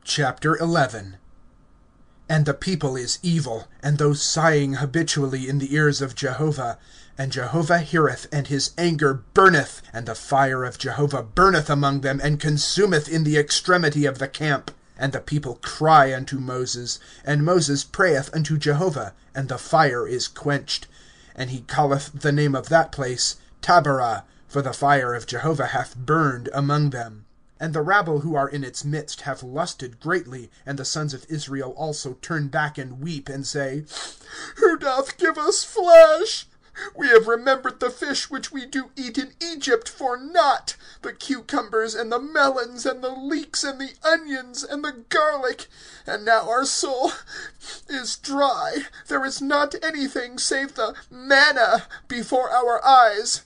11. And the people is evil, and those sighing habitually in the ears of Jehovah. And Jehovah heareth, and his anger burneth, and the fire of Jehovah burneth among them, and consumeth in the extremity of the camp. And the people cry unto Moses, and Moses prayeth unto Jehovah, and the fire is quenched. And he calleth the name of that place Taberah, for the fire of Jehovah hath burned among them. And the rabble who are in its midst have lusted greatly, and the sons of Israel also turn back and weep, and say, Who doth give us flesh? We have remembered the fish which we do eat in Egypt for naught, the cucumbers, and the melons, and the leeks, and the onions, and the garlic. And now our soul is dry. There is not anything save the manna before our eyes.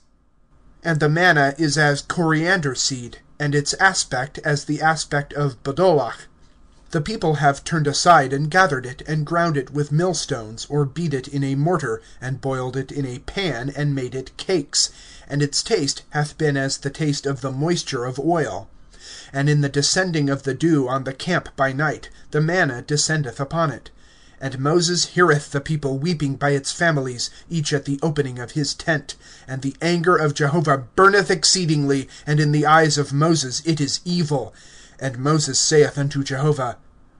And the manna is as coriander seed, and its aspect as the aspect of Badolach. The people have turned aside and gathered it, and ground it with millstones, or beat it in a mortar, and boiled it in a pan, and made it cakes. And its taste hath been as the taste of the moisture of oil. And in the descending of the dew on the camp by night, the manna descendeth upon it. And Moses heareth the people weeping by its families, each at the opening of his tent. And the anger of Jehovah burneth exceedingly, and in the eyes of Moses it is evil. And Moses saith unto Jehovah,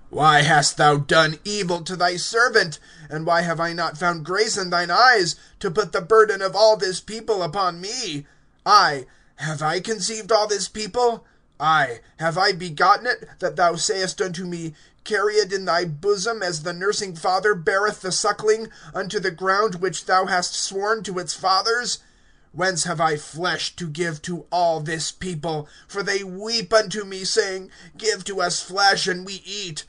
Why hast thou done evil to thy servant? And why have I not found grace in thine eyes, to put the burden of all this people upon me? Have I conceived all this people? Have I begotten it, that thou sayest unto me, Carry it in thy bosom, as the nursing father beareth the suckling, unto the ground which thou hast sworn to its fathers? Whence have I flesh to give to all this people? For they weep unto me, saying, Give to us flesh, and we eat.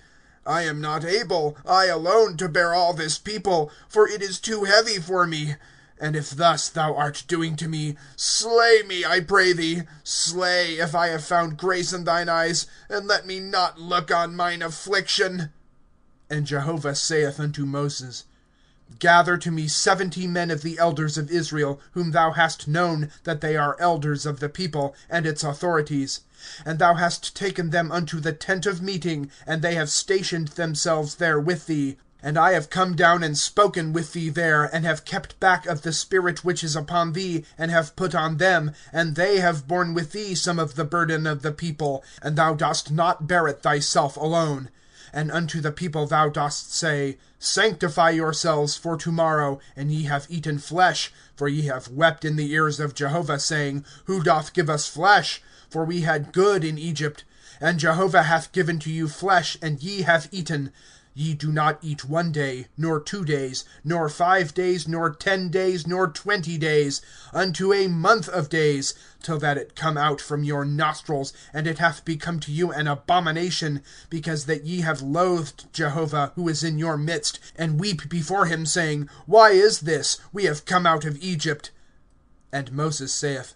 I am not able, I alone, to bear all this people, for it is too heavy for me. And if thus thou art doing to me, slay me, I pray thee. Slay, if I have found grace in thine eyes, and let me not look on mine affliction. And Jehovah saith unto Moses, Gather to me 70 men of the elders of Israel, whom thou hast known that they are elders of the people, and its authorities. And thou hast taken them unto the tent of meeting, and they have stationed themselves there with thee. And I have come down and spoken with thee there, and have kept back of the spirit which is upon thee, and have put on them, and they have borne with thee some of the burden of the people, and thou dost not bear it thyself alone. And unto the people thou dost say, Sanctify yourselves for tomorrow, and ye have eaten flesh, for ye have wept in the ears of Jehovah, saying, Who doth give us flesh? For we had good in Egypt. And Jehovah hath given to you flesh, and ye have eaten. Ye do not eat 1 day, nor 2 days, nor 5 days, nor 10 days, nor 20 days, unto a month of days, till that it come out from your nostrils, and it hath become to you an abomination, because that ye have loathed Jehovah, who is in your midst, and weep before him, saying, Why is this? We have come out of Egypt. And Moses saith,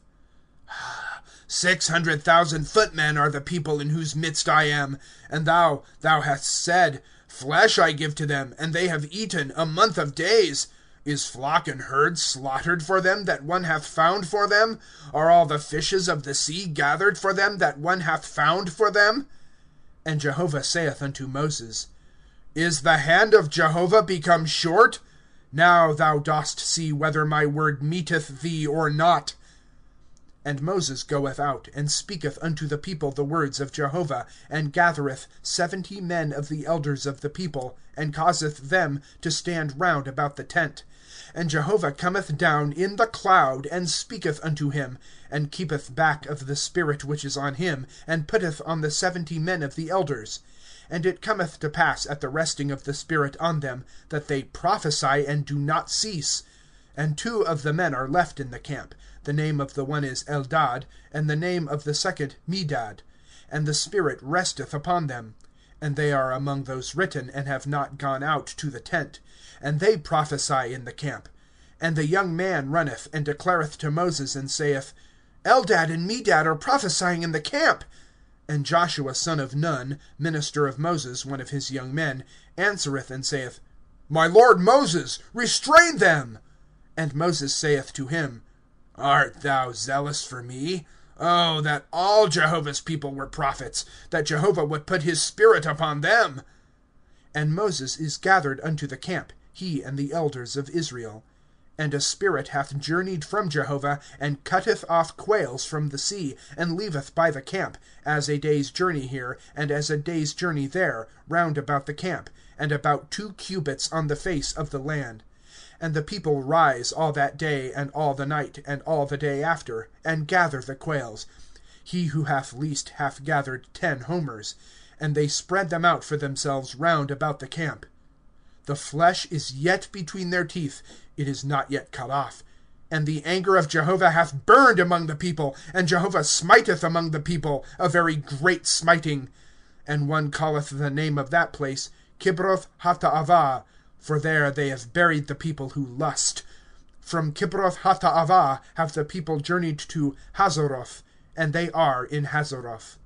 600,000 footmen are the people in whose midst I am. And thou hast said, Flesh I give to them, and they have eaten a month of days. Is flock and herd slaughtered for them that one hath found for them? Are all the fishes of the sea gathered for them that one hath found for them? And Jehovah saith unto Moses, Is the hand of Jehovah become short? Now thou dost see whether my word meeteth thee or not. And Moses goeth out, and speaketh unto the people the words of Jehovah, and gathereth 70 men of the elders of the people, and causeth them to stand round about the tent. And Jehovah cometh down in the cloud, and speaketh unto him, and keepeth back of the spirit which is on him, and putteth on the 70 men of the elders. And it cometh to pass at the resting of the spirit on them, that they prophesy and do not cease. And 2 of the men are left in the camp. The name of the one is Eldad, and the name of the second Medad. And the Spirit resteth upon them. And they are among those written, and have not gone out to the tent. And they prophesy in the camp. And the young man runneth, and declareth to Moses, and saith, Eldad and Medad are prophesying in the camp. And Joshua son of Nun, minister of Moses, one of his young men, answereth and saith, My lord Moses, restrain them. And Moses saith to him, Art thou zealous for me? Oh, that all Jehovah's people were prophets, that Jehovah would put his Spirit upon them! And Moses is gathered unto the camp, he and the elders of Israel. And a spirit hath journeyed from Jehovah, and cutteth off quails from the sea, and leaveth by the camp, as a day's journey here, and as a day's journey there, round about the camp, and about 2 cubits on the face of the land. And the people rise all that day, and all the night, and all the day after, and gather the quails. He who hath least hath gathered 10 homers. And they spread them out for themselves round about the camp. The flesh is yet between their teeth, it is not yet cut off. And the anger of Jehovah hath burned among the people, and Jehovah smiteth among the people, a very great smiting. And one calleth the name of that place Kibroth Hattaavah, for there they have buried the people who lust. From Kibroth Hattaavah have the people journeyed to Hazeroth, and they are in Hazeroth.